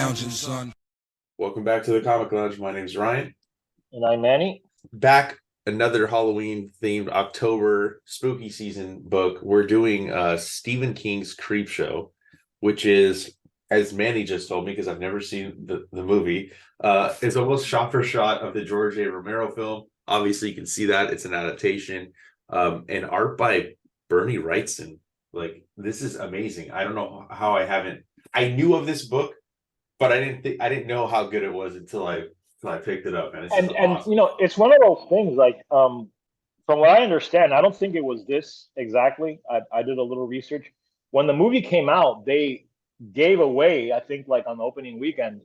lounging, son. Welcome back to the Comic Lounge. My name's Ryan. And I'm Manny. Back another Halloween themed October spooky season book. We're doing Stephen King's Creepshow, which is, as Manny just told me, because I've never seen the movie, it's almost shot for shot of the George A. Romero film. Obviously, you can see that it's an adaptation, and art by Bernie Wrightson. Like, this is amazing. I don't know how I knew of this book, but I didn't know how good it was until I picked it up, and it's just awesome. You know, it's one of those things like from what I understand, I don't think it was this exactly. I did a little research. When the movie came out, they gave away, I think, like on the opening weekend,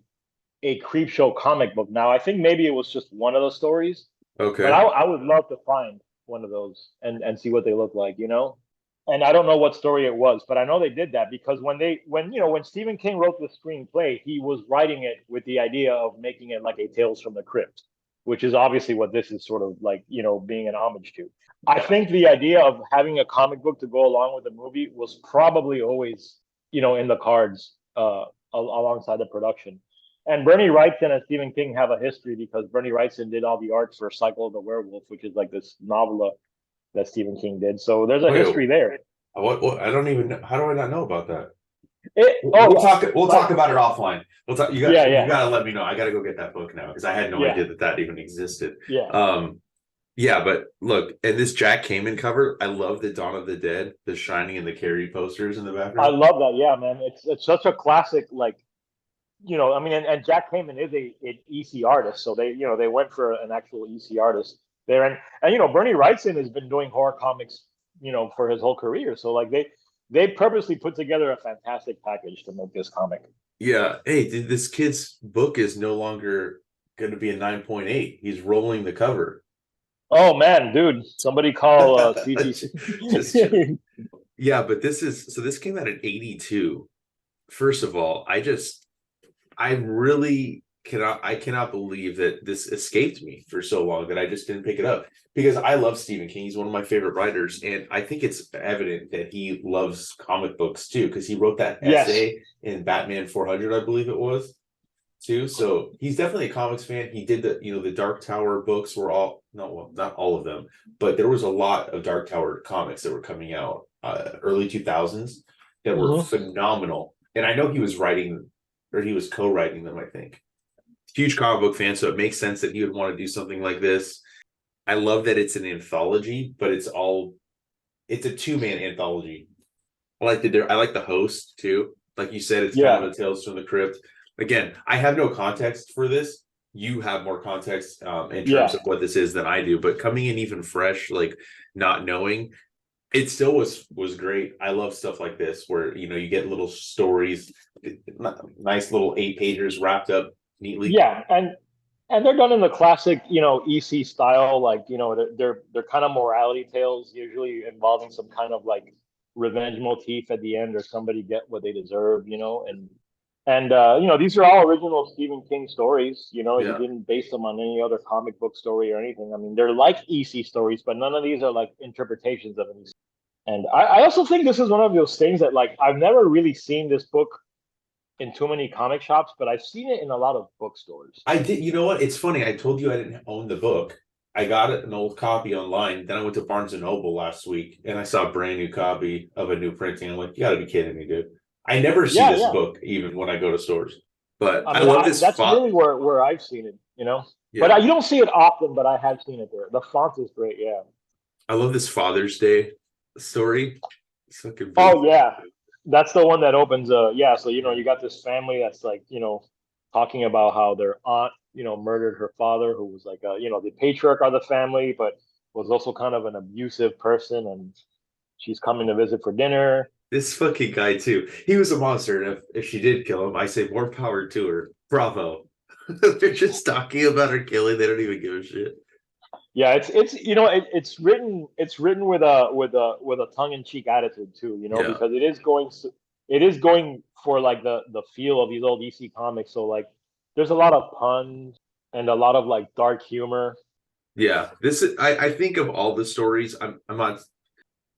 a Creepshow comic book. Now, I think maybe it was just one of the stories. Okay. But I would love to find one of those and see what they look like, you know? And I don't know what story it was, but I know they did that because when Stephen King wrote the screenplay, he was writing it with the idea of making it like a Tales from the Crypt, which is obviously what this is sort of like, you know, being an homage to. I think the idea of having a comic book to go along with the movie was probably always, you know, in the cards alongside the production. And Bernie Wrightson and Stephen King have a history because Bernie Wrightson did all the art for Cycle of the Werewolf, which is like this novella that Stephen King did. So there's a history there. What? I don't even know. How do I not know about that? We'll talk about it offline. We'll talk. You gotta let me know. I gotta go get that book now because I had no idea that even existed. Yeah. But look, and this Jack Kamen cover, I love the Dawn of the Dead, the Shining and the Carrie posters in the background. I love that. Yeah, man. It's such a classic, like, you know, I mean, and Jack Kamen is an EC artist, so they went for an actual EC artist there, and you know, Bernie Wrightson has been doing horror comics, you know, for his whole career, so like they purposely put together a fantastic package to make this comic. Yeah, hey, this kid's book is no longer going to be a 9.8. He's rolling the cover. Oh man, dude, somebody call CGC. Yeah, but this came out in 82. First of all, I really cannot believe that this escaped me for so long that I just didn't pick it up, because I love Stephen King. He's one of my favorite writers, and I think it's evident that he loves comic books too, because he wrote that essay in Batman 400, I believe it was, too. So he's definitely a comics fan. He did the Dark Tower books were not all of them, but there was a lot of Dark Tower comics that were coming out early 2000s that were phenomenal. And I know he was writing, or he was co-writing them, I think. Huge comic book fan, so it makes sense that he would want to do something like this. I love that it's an anthology, but it's a two-man anthology. I like the host too. Like you said, it's kind of a Tales from the Crypt. Again, I have no context for this. You have more context in terms of what this is than I do, but coming in even fresh, like not knowing, it still was great. I love stuff like this where, you know, you get little stories, nice little 8-pagers wrapped up neatly. Yeah, and they're done in the classic, you know, EC style. Like, you know, they're kind of morality tales, usually involving some kind of like revenge motif at the end, or somebody get what they deserve, you know. And you know, these are all original Stephen King stories. You know, he didn't base them on any other comic book story or anything. I mean, they're like EC stories, but none of these are like interpretations of an EC. And I also think this is one of those things that, like, I've never really seen this book in too many comic shops, but I've seen it in a lot of bookstores. I did. You know what? It's funny. I told you I didn't own the book. I got an old copy online. Then I went to Barnes and Noble last week, and I saw a brand new copy of a new printing. I'm like, you got to be kidding me, dude! I never see this book even when I go to stores. But I love this. That's really where I've seen it. You know, but you don't see it often. But I have seen it there. The font is great. Yeah. I love this Father's Day story. Oh yeah. That's the one that opens so you know, you got this family that's like, you know, talking about how their aunt, you know, murdered her father, who was like you know, the patriarch of the family, but was also kind of an abusive person, and she's coming to visit for dinner. This fucking guy too, he was a monster, and if she did kill him, I say more power to her. Bravo. They're just talking about her killing, they don't even give a shit. Yeah, it's you know, it's written with a tongue-in-cheek attitude too, you know, because it is going for like the feel of these old EC comics. So like, there's a lot of puns and a lot of like dark humor. Yeah, I think of all the stories, I'm not.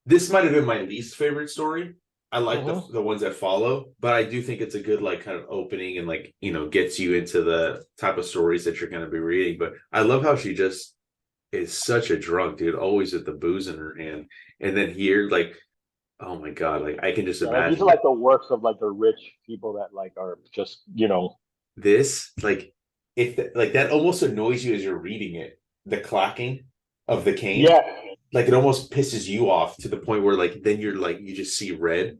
This might have been my least favorite story. I like Hmm. the ones that follow, but I do think it's a good like kind of opening and like gets you into the type of stories that you're going to be reading. But I love how she just is such a drunk, dude, always with the booze in her hand, and then here like, oh my god, like I can just Yeah, like these are imagine like the works of like the rich people that like are just this like if like that almost annoys you as you're reading it, the clacking of the cane, yeah. like it almost pisses you off to the point where like then you're like you just see red.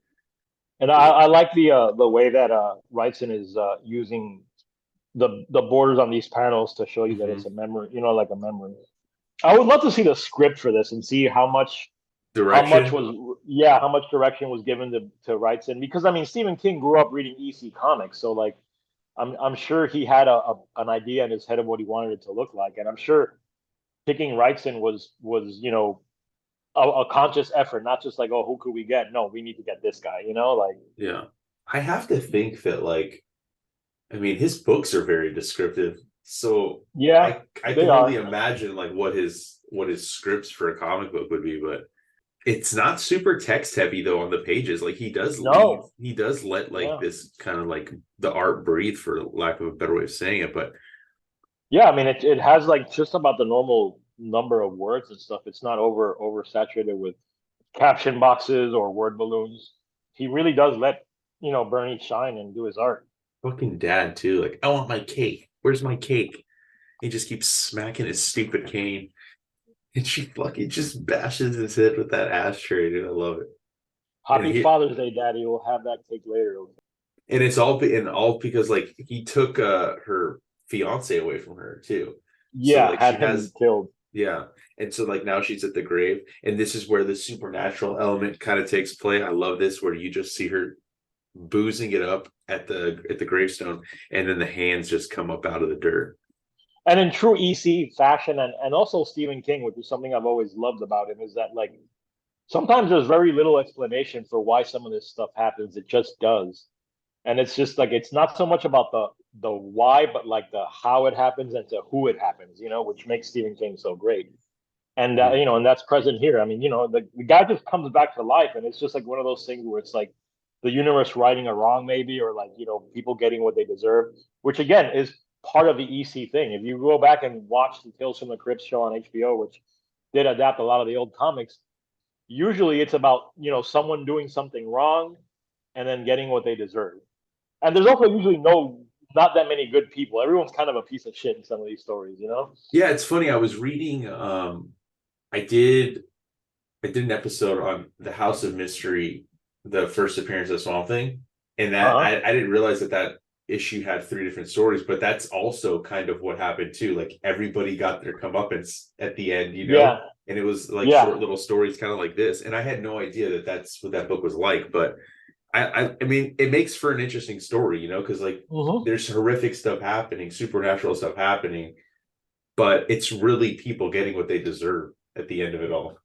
And I like the way that Wrightson is using the borders on these panels to show you that it's Mhm. a memory, like a memory. I would love to see the script for this and see how much Direction. was how much direction was given to Wrightson, because I mean Stephen King grew up reading EC comics, so like I'm sure he had an idea in his head of what he wanted it to look like, and I'm sure picking Wrightson was a conscious effort, not just like, oh, who could we get? No, we need to get this guy, like. Yeah, I have to think that like I mean his books are very descriptive, so Yeah, I they can only are. imagine like what his scripts for a comic book would be, but it's not super text heavy though on the pages. Like No. he does let like Yeah. this kind of like the art breathe, for lack of a better way of saying it. But Yeah, I mean it has like just about the normal number of words and stuff. It's not oversaturated with caption boxes or word balloons. He really does let, Bernie shine and do his art. fucking dad too, like I want my cake. Where's my cake? He just keeps smacking his stupid cane, and she fucking just bashes his head with that ashtray, dude. I love it. And Happy he Father's Day, Daddy. We'll have that cake later. and it's all because like he took her fiance away from her too. So Yeah, like she had him has killed. yeah. And so like now she's at the grave, and this is where the supernatural element kind of takes play. I love this where you just see her boozing it up at the gravestone, and then the hands just come up out of the dirt. And in true EC fashion, and also Stephen King, which is something I've always loved about him, is that like sometimes there's very little explanation for why some of this stuff happens. It just does. And it's just like it's not so much about the why, but like the how it happens and to who it happens, which makes Stephen King so great. And Mhm. and that's present here. I mean, the guy just comes back to life, and it's just like one of those things where it's like the universe righting a wrong, maybe, or like people getting what they deserve, which again is part of the EC thing. If you go back and watch the Tales from the Crypt show on HBO, which did adapt a lot of the old comics, usually it's about someone doing something wrong and then getting what they deserve. And there's also usually not that many good people. Everyone's kind of a piece of shit in some of these stories. Yeah, it's funny. I was reading I did I did an episode on the House of Mystery, the first appearance of Swamp Thing, and that Uh-huh. I didn't realize that issue had three different stories, but that's also kind of what happened too. Like everybody got their comeuppance at the end, Yeah. and it was like Yeah. short little stories, kind of like this. And I had no idea that that's what that book was like, but I mean, it makes for an interesting story, because like Hmm. there's horrific stuff happening, supernatural stuff happening, but it's really people getting what they deserve at the end of it all.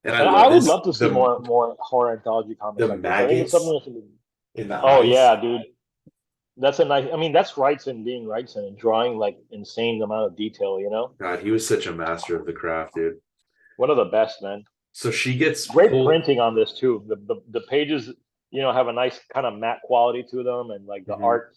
And I And love I would this love to see more horror anthology the comics like this. I think it's something maggots that should be. in the Oh eyes. yeah, dude. That's a nice. I mean, that's Wrightson being Wrightson and drawing like insane amount of detail. God, he was such a master of the craft, dude. One of the best, man. So she gets Great pulled. printing on this too. The pages, have a nice kind of matte quality to them, and like the Mhm. art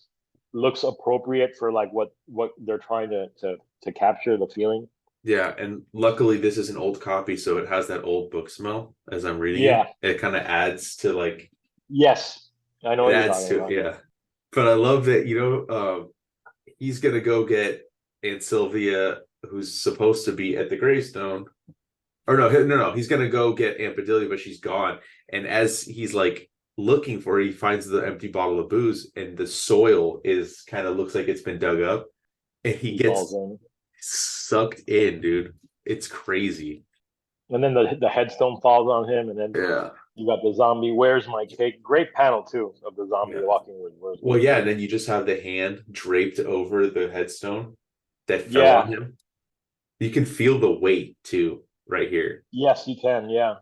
looks appropriate for like what they're trying to capture the feeling. Yeah, and luckily this is an old copy, so it has that old book smell as I'm reading it. Yeah. It kind of adds to like Yes. I know it what you're adds talking to it, about. yeah. But I love that, he's gonna go get Aunt Sylvia, who's supposed to be at the gravestone. Or no, he's gonna go get Aunt Bedelia, but she's gone. And as he's like looking for her, he finds the empty bottle of booze, and the soil is kind of looks like it's been dug up, and he He falls gets in. sucked in, dude. It's crazy. And then the headstone falls on him, and then Yeah, you got the zombie. Where's my cake? Great panel too of the zombie yeah. walking with where's my Well, yeah, and cake. then you just have the hand draped over the headstone that fell on Yeah. him. You can feel the weight too, right here. Yes, you can. Yeah,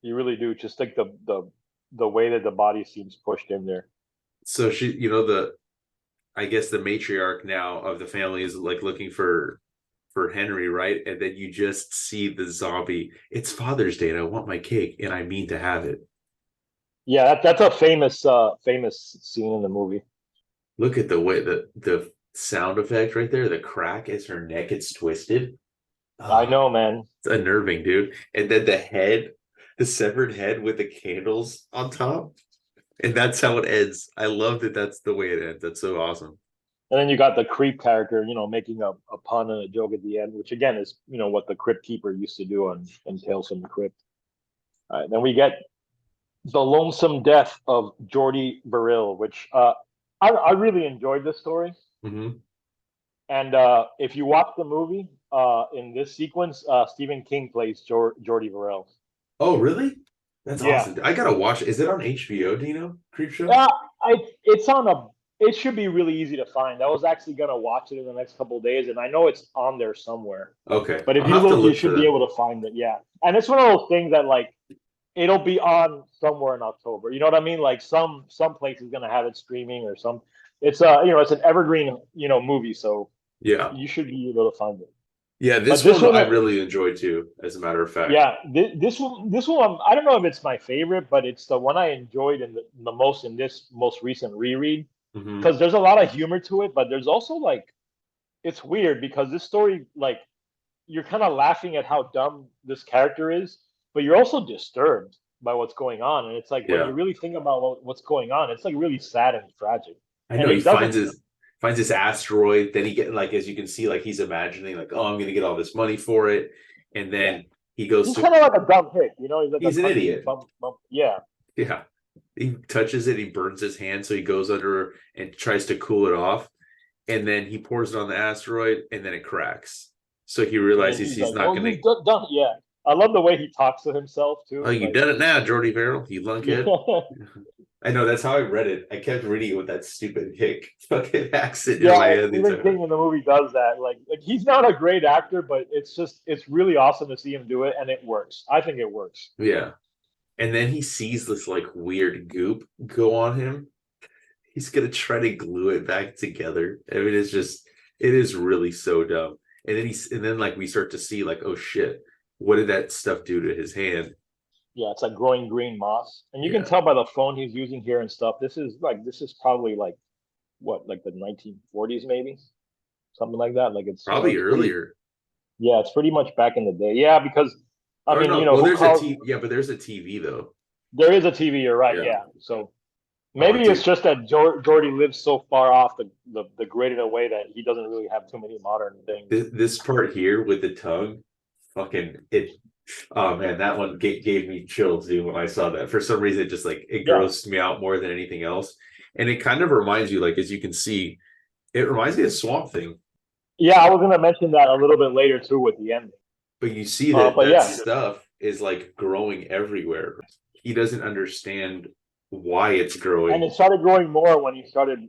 you really do. Just like the way that the body seems pushed in there. So she, the I guess the matriarch now of the family is like looking for Henry, right? And then you just see the zombie. It's Father's Day and I want my cake and I mean to have it. Yeah, that's a famous scene in the movie. Look at the way the sound effect right there, the crack as her neck gets twisted. I Ah, know, man. it's unnerving, dude. And then the head, the severed head with the candles on top. And that's how it ends. I love that that's the way it ends. That's so awesome. And then you got the creep character, making a pun and a joke at the end, which again is, what the Crypt Keeper used to do on in Tales from the Crypt. All right, then we get the lonesome death of Jordy Verrill, which I really enjoyed this story. Hmm. And if you watch the movie, in this sequence, Stephen King plays Jordy Verrill. Oh, really? That's Yeah, awesome. I gotta watch it. Is it on HBO? Do you know? Creepshow? yeah. It's on a. It should be really easy to find. I was actually gonna watch it in the next couple of days, and I know it's on there somewhere. Okay. But if I'll you have to look, you look for should be that. able to find it. Yeah, and it's one of those things that like it'll be on somewhere in October. You know what I mean? Like some place is gonna have it streaming or some. It's it's an evergreen movie, so Yeah. you should be able to find it. Yeah, But this this one one, I really enjoyed too, as a matter of fact. yeah, this one, I don't know if it's my favorite, but it's the one I enjoyed the most in this most recent reread Hmm. because there's a lot of humor to it, but there's also like it's weird because this story like you're kind of laughing at how dumb this character is, but you're also disturbed by what's going on, and it's like when you Yeah. really think about what's going on, it's like really sad and tragic, I know and he it doesn't. finds this asteroid, then he get like as you can see, like he's imagining like, oh, I'm gonna get all this money for it. And Yeah, then he goes he's to kind of like a dumb hick, he's like a he's an country idiot. bump. Yeah, Yeah. He touches it, he burns his hand, so he goes under and tries to cool it off. And then he pours it on the asteroid and then it cracks. So he and then realizes he's he's like, not "Oh, gonna. you've done." Yeah, I love the way he talks to himself Oh, too. you Like, done it now, Jordy Verrill, you lunkhead. yeah, I know that's how I read it. I kept reading it with that stupid hick fucking accent in my yeah. head the Stephen entire time. King in the movie does that. Like he's not a great actor, but it's really awesome to see him do it, and it works. I think it works. Yeah. And then he sees this like weird goop go on him. He's gonna try to glue it back together. I mean, it is really so dumb. And then like we start to see like, oh shit, what did that stuff do to his hand? Yeah, it's like growing green moss, and you can Yeah, tell by the phone he's using here and stuff. This is probably like what, like the 1940s, maybe something like that. Like probably it's pretty. earlier. Yeah, it's pretty much back in the day. Yeah, because I Or mean, no, well, who there's a calls? T. Yeah, but there's a TV though. There is a TV. You're right. Yeah. Yeah, so Oh, maybe it's dude, just that Jordy lives so far off the grid in a way that he doesn't really have too many modern things. this part here with the tongue, fucking it. Oh man, that one gave me chills, dude, when I saw that. For some reason, it just like it Yeah, grossed me out more than anything else. And it kind of reminds you, like as you can see, it reminds me of Swamp Thing. yeah. I was gonna mention that a little bit later too with the ending. But you see But that yeah, stuff is like growing everywhere. He doesn't understand why it's and growing. it started growing more when he started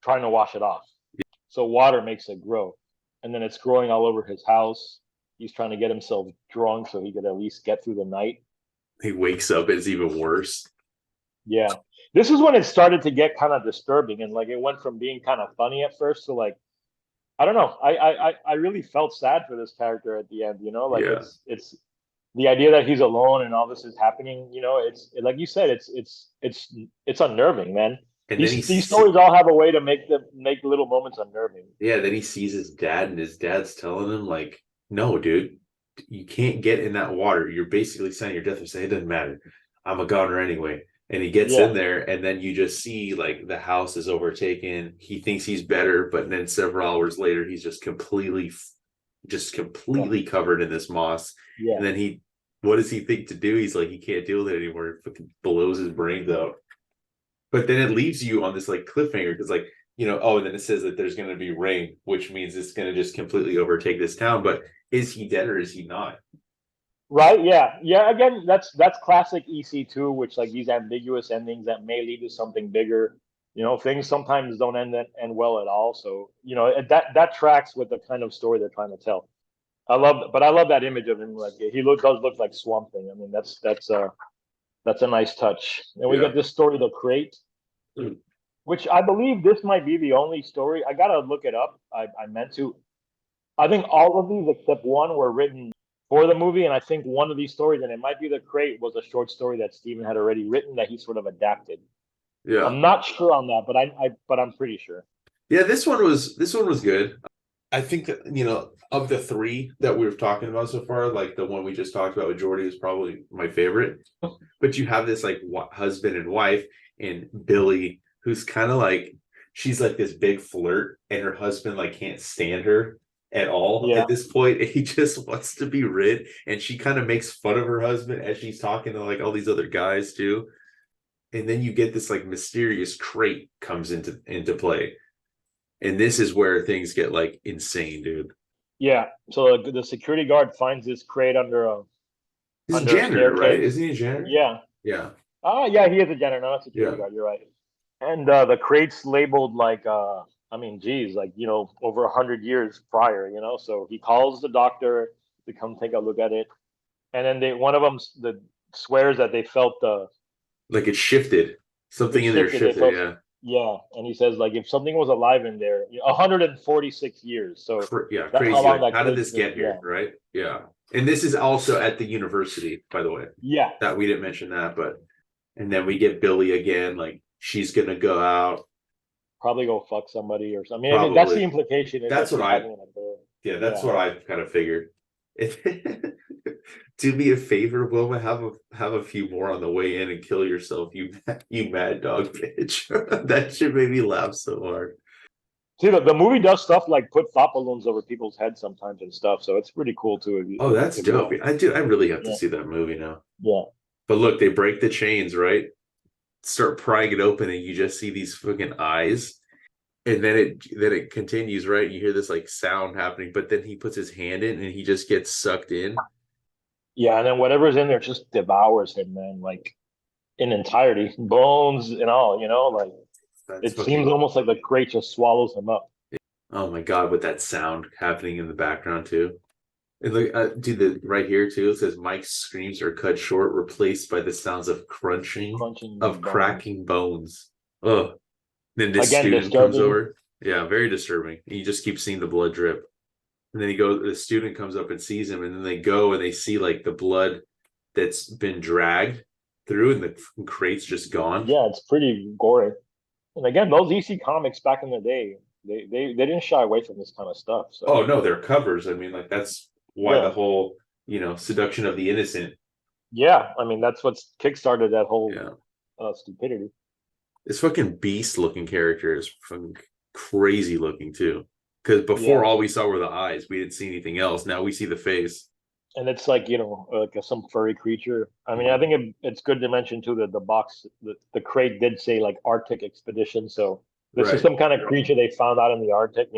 trying to wash it off. So water makes it grow, and then it's growing all over his house. He's trying to get himself drunk so he could at least get through the night. He wakes up, it's even worse. Yeah, this is when it started to get kind of disturbing, and like it went from being kind of funny at first to like I don't know. I really felt sad for this character at the end. Like Yeah. it's the idea that he's alone and all this is happening. It's like you said, it's unnerving, man. And then These stories all have a way to make little moments unnerving. then he sees his dad, and his dad's telling him, like, no, dude, you can't get in that water. You're basically signing your death. Say it doesn't matter. I'm a goner anyway. And he gets in Yeah, there, and then you just see like the house is overtaken. He thinks he's better, but then several hours later, he's just yeah, completely covered in this moss. yeah. And then what does he think to do? He's like, he can't deal with it anymore. It fucking blows his brains out. But then it leaves you on this like cliffhanger because like oh, and then it says that there's going to be rain, which means it's going to just completely overtake this town. But is he dead or is he not? Right. Yeah. Yeah. Again, that's classic EC2, which like these ambiguous endings that may lead to something bigger. Things sometimes don't end well at all. So that tracks with the kind of story they're trying to tell. I love that image of him. Like does look like Swamp Thing. I mean, that's a nice touch. And we Yeah. get this story, The Crate, which I believe this might be the only story. I gotta look it up. I meant to. I think all of these except one were written for the movie, and I think one of these stories, and it might be The Crate, was a short story that Stephen had already written that he sort of adapted. Yeah. I'm not sure on that, but I'm pretty sure. Yeah, this one was good. I think that, of the three that we were talking about so far, like the one we just talked about with Jordy is probably my favorite. But you have this like husband and wife, and Billy, who's kind of like, she's like this big flirt, and her husband like can't stand her at all Yeah, at this point. And he just wants to be rid, and she kind of makes fun of her husband as she's talking to like all these other guys too. And then you get this like mysterious crate comes into play, and this is where things get like insane, dude. yeah. So the security guard finds this crate He's a under a janitor, right? staircase. Isn't he a janitor? Yeah. Yeah. Yeah, he is a janitor, not a security Yeah. guard. You're right. And the crate's labeled like, I mean, geez, like, over 100 years prior. So he calls the doctor to come take a look at it, and then one of them swears that they felt Like it shifted. it Something in there shifted. They shifted, felt, yeah. yeah, and he says like if something was alive in there, 146 years. So Yeah, that's how crazy. long Like, that how did crate's this been. get Yeah, here, right? Yeah. And this is also at the university, by the way. yeah, That we didn't mention that, but and then we get Billy again, like she's gonna go out. probably go fuck somebody or something. I mean, that's the Probably. implication is that That's she's what I having an affair. Yeah, that's Yeah. what I kind of figured. If do me a favor, Wilma, have a few more on the way in and kill yourself, you mad dog bitch. That shit made me laugh so hard. See, the movie does stuff like put thought balloons over people's heads sometimes and stuff, so it's pretty cool too. Oh, that's If you dope. don't, I really have to yeah, see that movie now. yeah, But look, they break the chains, right? Start prying it open, and you just see these fucking eyes. And then it continues, right? You hear this like sound happening, but then he puts his hand in and he just gets sucked in. yeah, and then whatever's in there just devours him, man, like in entirety, bones and all. Like That's it seems fucking almost like the crate just swallows him up. Oh my god, with that sound happening in the background too. And look, dude, right here too, it says Mike's screams are cut short, replaced by the sounds of crunching, Crunching of bones. cracking bones. Oh, then this Again, student comes disturbing. over. Yeah, very disturbing. And you just keep seeing the blood drip. And then the student comes up and sees him, and then they go and they see like the blood that's been dragged through, and the crate's just gone. Yeah, it's pretty gory. And again, those EC comics back in the day, they didn't shy away from this kind of stuff. Oh So no, they're covers. I mean, like that's why the yeah, whole, seduction of the innocent. yeah. I mean, that's what's kickstarted that whole Yeah. stupidity. This fucking beast looking character is fucking crazy looking too. Because before Yeah, all we saw were the eyes. We didn't see anything else. Now we see the face. and it's like like some furry creature. I mean, I think it's good to mention too that the crate did say like Arctic expedition, so this is Right. some kind of creature they found out in the Arctic.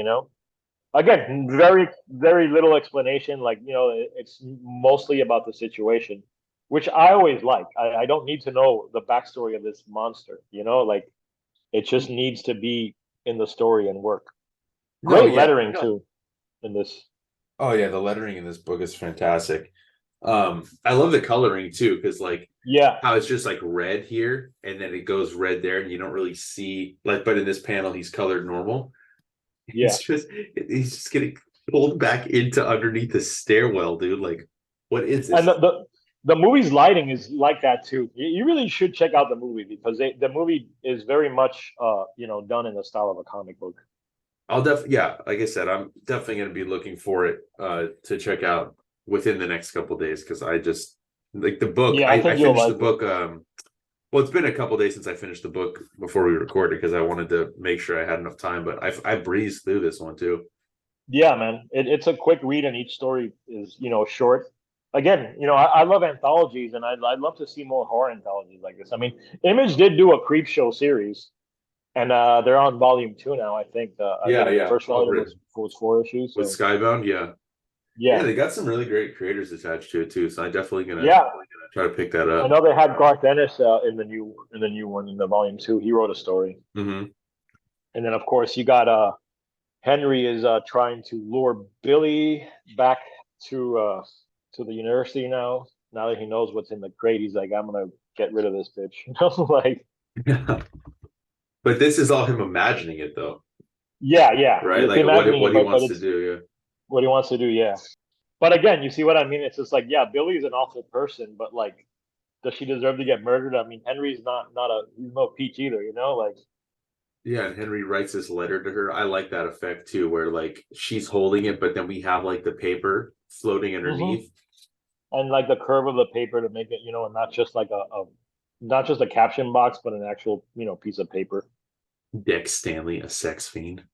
Again, very very little explanation. Like it's mostly about the situation, which I always like. I don't need to know the backstory of this monster. Like it just needs to be in the story and work. No, Great yeah. lettering too in this. Oh yeah, the lettering in this book is fantastic. I love the coloring too, because like Yeah, how it's just like red here and then it goes red there and you don't really see like, but in this panel he's colored normal. yeah. He's just getting pulled back into underneath the stairwell, dude. Like, what is And this? the movie's lighting is like that too. You really should check out the movie because the movie is very much done in the style of a comic book. I'll definitely, yeah, like I said, I'm definitely going to be looking for it to check out within the next couple of days, because I just like the book. Yeah, I I think you'll finished the like it. book. Well, it's been a couple of days since I finished the book before we recorded, because I wanted to make sure I had enough time. But I breezed through this one too. Yeah, man. It's a quick read and each story is short. Again, I love anthologies and I'd love to see more horror anthologies like this. I mean, Image did do a Creepshow series, and they're on volume 2 now. I Yeah, think the yeah. first Oh, volume really? was 4 issues. With So Skybound, yeah, yeah. yeah, They got some really great creators attached to it too. So I'm definitely gonna yeah. try to pick that I up. know they had Garth Ennis in the new one in the volume 2. He wrote a story, Hmm. and then of course you got Henry is trying to lure Billy back to the university now. Now that he knows what's in the crate, he's like, I'm gonna get rid of this bitch. Like But this is all him imagining it, though, yeah, yeah. right? It's Like imagining what it, he but wants to it's do. what he wants to do. Yeah, But again, you see what I mean? It's just like, yeah, Billy's an awful person, but like, does she deserve to get murdered? I mean, Henry's not a he's no peach either, you know? Like, Yeah, and Henry writes this letter to her. I like that effect too, where like she's holding it, but then we have like the paper floating hmm underneath. and like the curve of the paper to make it, and not just like a not just a caption box, but an actual, piece of paper. Dick Stanley, a sex fiend.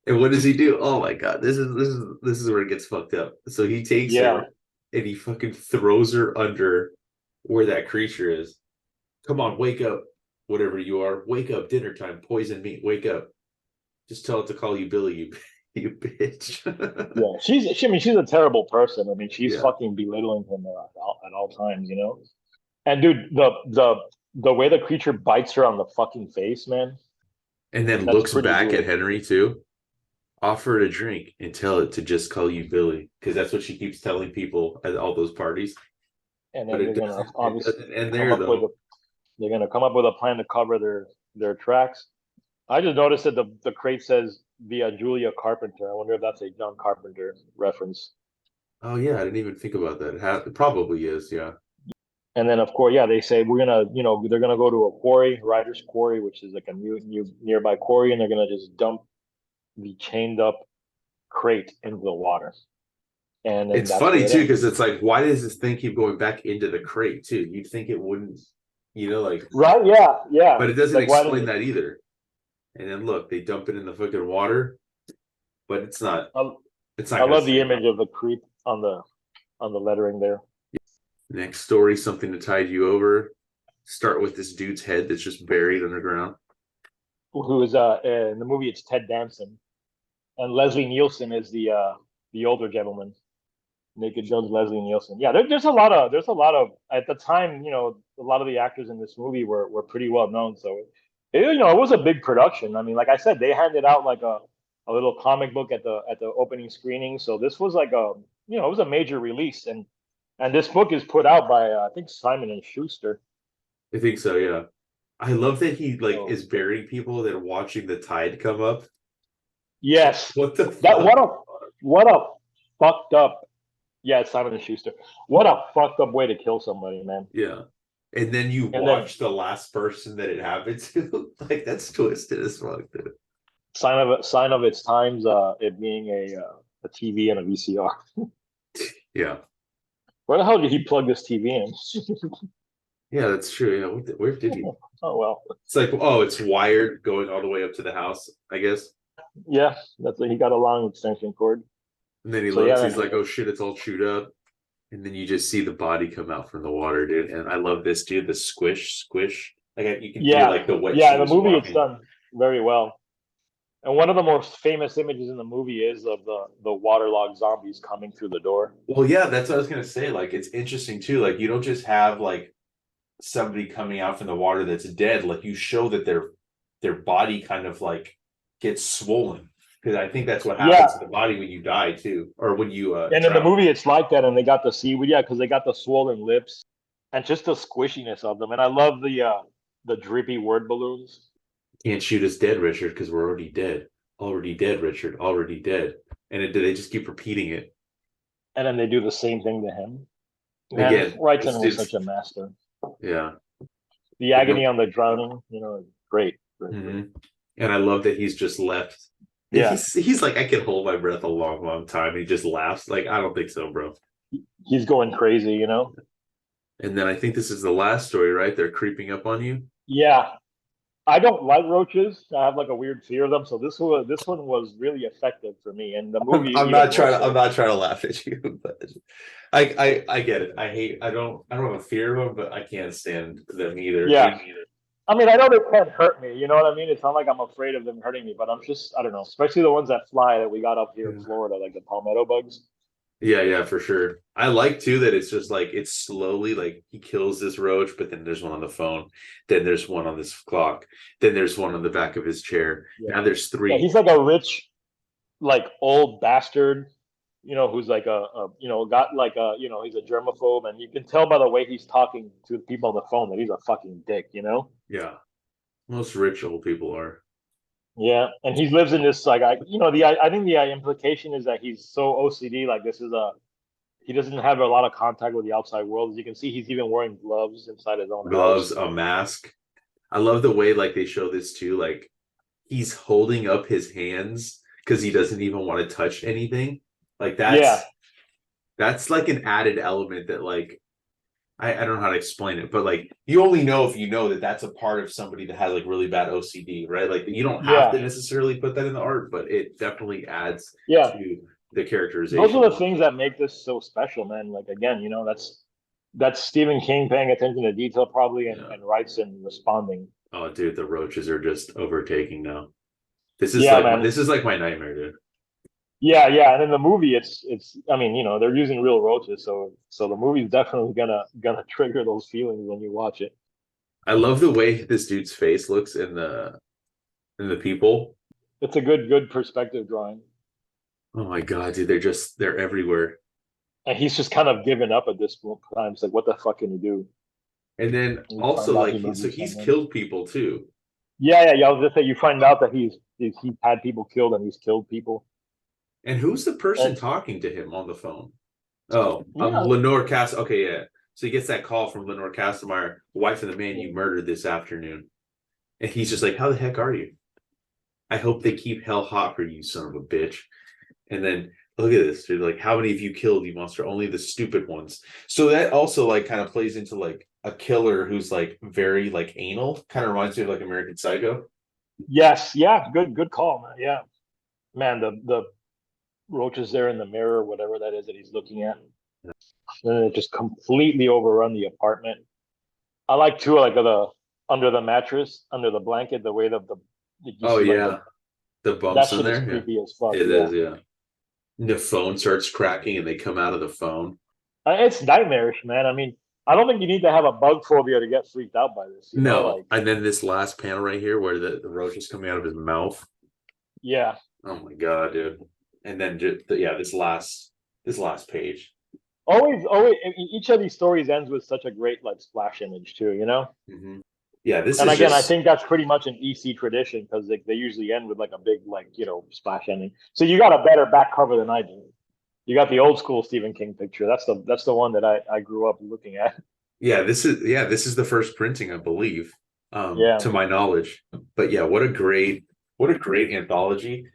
And what does he do? Oh my god, this is where it gets fucked up. So he takes Yeah. her and he fucking throws her under where that creature is. Come on, wake up, whatever you are. Wake up, dinner time, poison meat, wake up. Just tell it to call you Billy, you you bitch. Yeah, I mean, she's a terrible person. I mean, she's Yeah. fucking belittling him at all times, you know. And dude, the way the creature bites her on the fucking face, man, And then that's looks pretty back at brutal. Henry too. Offer it a drink and tell it to just call you Billy. Because that's what she keeps telling people at all those parties. And But then they're gonna it obviously doesn't end come there up with though. a they're gonna come up with a plan to cover their tracks. I just noticed that the crate says via Julia Carpenter. I wonder if that's a John Carpenter reference. Oh yeah, I didn't even think about that. It probably is, yeah. And then, of course, yeah, they say we're gonna, they're gonna go to a quarry, Ryder's Quarry, which is like a new nearby quarry, and they're gonna just dump the chained up crate into the water, and then It's that's funny where it too, ends. because it's like, why does this thing keep going back into the crate too? You'd think it wouldn't, like, Right? Yeah, yeah. but it doesn't Like, why explain does that either. And then look, they dump it in the fucking water, but it's not. I, It's I not gonna love the save image them. of the creep on the lettering there, Next story, something to tide you over. Start with this dude's head that's just buried underground. who is in the movie. It's Ted Danson, and Leslie Nielsen is the older gentleman. Naked Jones, Leslie Nielsen. Yeah, there's a lot of at the time, a lot of the actors in this movie were pretty well known. So it was a big production. I mean, like I said, they handed out like a little comic book at the opening screening. So this was like it was a major release, and this book is put out by I think Simon and Schuster. I think so, yeah. I love that he like So is burying people that are watching the tide come up. yes, What the that fuck? what a fucked up. Yeah, it's Simon and Schuster. What a fucked up way to kill somebody, man. Yeah. And then you And then watch the last person that it happened to. Like that's twisted as fuck, dude. sign of its times, it being a TV and a VCR. Yeah. Where the hell did he plug this TV in? Yeah, that's true. Yeah. Where did he? Oh well, It's like, oh, it's wired going all the way up to the house, I guess. yeah, that's he got a long extension cord. And then he So yeah, looks, then he's like, oh shit, it's all chewed up. And then you just see the body come out from the water, dude. And I love this, dude. The squish, squish. Like you can feel yeah, like the wet yeah. In the shoes movie, it's walking. done very well. And one of the most famous images in the movie is of the waterlogged zombies coming through the door. Well, yeah, that's what I was gonna say. Like it's interesting too. Like you don't just have like somebody coming out from the water that's dead. Like you show that their body kind of like gets swollen. Because I think that's what Yeah, happens to the body when you die too, or when you and in the drown. movie, it's like that, and they got the seaweed, yeah, because they got the swollen lips and just the squishiness of them. And I love the drippy word balloons. Can't shoot us dead, Richard, because we're already dead. Already dead, Richard. Already dead. And they just keep repeating it. And then they do the same thing to him. Man, Again, this Wrightson was dude's such a master. yeah. The And then agony on the drowning, great, great, great. mhm. And I love that he's just left. Yeah, He's like, I can hold my breath a long, long time. He just laughs. Like, I don't think so, bro. he's going crazy. And then I think this is the last story, right? They're creeping up on you. Yeah, I don't like roaches. I have like a weird fear of them. So this one was really effective for me, and the movie I'm even not more trying to I'm so. not trying to laugh at you, but I get it. I don't have a fear of them, but I can't stand them either. Yeah, I mean, I know they can't hurt me. You know what I mean? It's not like I'm afraid of them hurting me, but I'm just, I don't know. Especially the ones that fly that we got up here in Yeah. Florida, like the palmetto bugs. Yeah, yeah, for sure. I like too that it's just like it's slowly like he kills this roach, but then there's one on the phone, then there's one on this clock, then there's one on the back of his chair. Yeah, Now there's yeah. three. He's like a rich, like old bastard. Who's like got like he's a germaphobe, and you can tell by the way he's talking to people on the phone that he's a fucking dick. Yeah, most rich old people are. Yeah, and he lives in this like I think the implication is that he's so OCD. Like this is a he doesn't have a lot of contact with the outside world. As you can see, he's even wearing gloves inside his own Gloves, house. a mask. I love the way like they show this too. Like he's holding up his hands because he doesn't even want to touch anything. Like Yeah, that's like an added element that like I don't know how to explain it, but like you only know if you know that that's a part of somebody that has like really bad OCD, right? Like you don't have yeah, to necessarily put that in the art, but it definitely adds yeah. to the Those are characterization. the things that make this so special, man. Like again, that's Stephen King paying attention to detail, probably, Yeah. and Wrightson responding. Oh, dude, the roaches are just overtaking now. Yeah, man. This is like my nightmare, dude. Yeah, yeah. And in the movie, it's. I mean, they're using real roaches, so the movie's definitely gonna trigger those feelings when you watch it. I love the way this dude's face looks in the people. It's a good perspective drawing, Oh my god, dude, they're everywhere. and he's just kind of given up at this time. It's like, what the fuck can you do? And then And you also find out like he so murders he's someone. killed people too. Yeah, yeah, yeah. I was just say you find out that he's had people killed and he's killed people. And who's the person And talking to him on the phone? Oh, yeah, Lenore Cast. Okay, yeah. So he gets that call from Lenore Castlemeyer, wife of the man yeah, you murdered this afternoon. And he's just like, how the heck are you? I hope they keep hell hot for you, son of a bitch. And then look at this, dude. Like, how many of you killed, you monster? Only the stupid ones. So that also like kind of plays into like a killer who's like very like anal. Kind of reminds me of like American Psycho. yes, yeah. Good call, man. Yeah, man. The roaches there in the mirror, whatever that is that he's looking at, and then it just completely overrun the apartment. I like too, like the under the mattress, under the blanket, the way the you Oh see like yeah, the that bumps in shit is there. Yeah, creepy as fuck. it Yeah, is. Yeah, the phone starts cracking and they come out of the phone. it's nightmarish, man. I mean, I don't think you need to have a bug phobia to get freaked out by this. No, Like and then this last panel right here where the roach is coming out of his mouth. yeah, Oh my god, dude! And then just yeah, this last page. always. Each of these stories ends with such a great like splash image too. Mm-hmm. Yeah, this And is again, I just think that's pretty much an EC tradition because they usually end with like a big like splash ending. So you got a better back cover than I do. You got the old school Stephen King picture. That's the one that I grew up looking at. yeah, this is the first printing, I believe, Yeah, to my knowledge. But yeah, what a great anthology.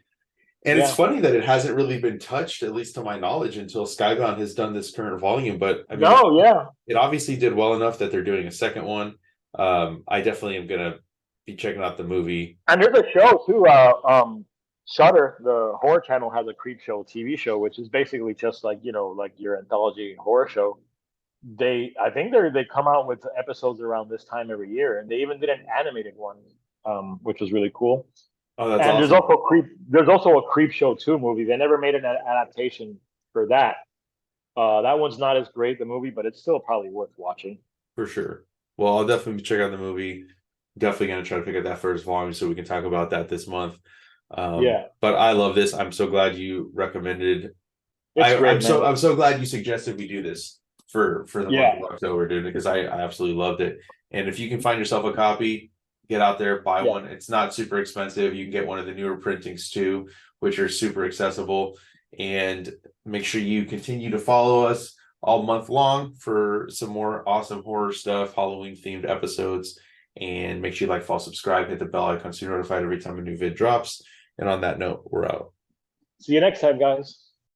And it's yeah. funny that it hasn't really been touched, at least to my knowledge, until Skybound has done this current volume. But I mean, No, yeah. it obviously did well enough that they're doing a second one. I definitely am gonna be checking out the movie. And there's a show too. Shutter, the horror channel, has a Creepshow TV show, which is basically just like like your anthology horror show. I think they come out with episodes around this time every year, and they even did an animated one, which was really cool. Oh, that's And awesome. There's also a Creep Show 2 movie. They never made an adaptation for that. That one's not as great, the movie, but it's still probably worth watching. For sure. Well, I'll definitely check out the movie. Definitely gonna try to pick up that first volume so we can talk about that this month. Yeah, But I love this. I'm so glad you recommended. it's great, I'm man. so glad you suggested we do this for the month Yeah, of October, dude, because I absolutely loved it. And if you can find yourself a copy, get out there, buy yeah. one. It's not super expensive. You can get one of the newer printings too, which are super accessible. And make sure you continue to follow us all month long for some more awesome horror stuff, Halloween themed episodes. And make sure you like, follow, subscribe, hit the bell icon so you're notified every time a new vid drops. And on that note, we're out. See you next time, guys.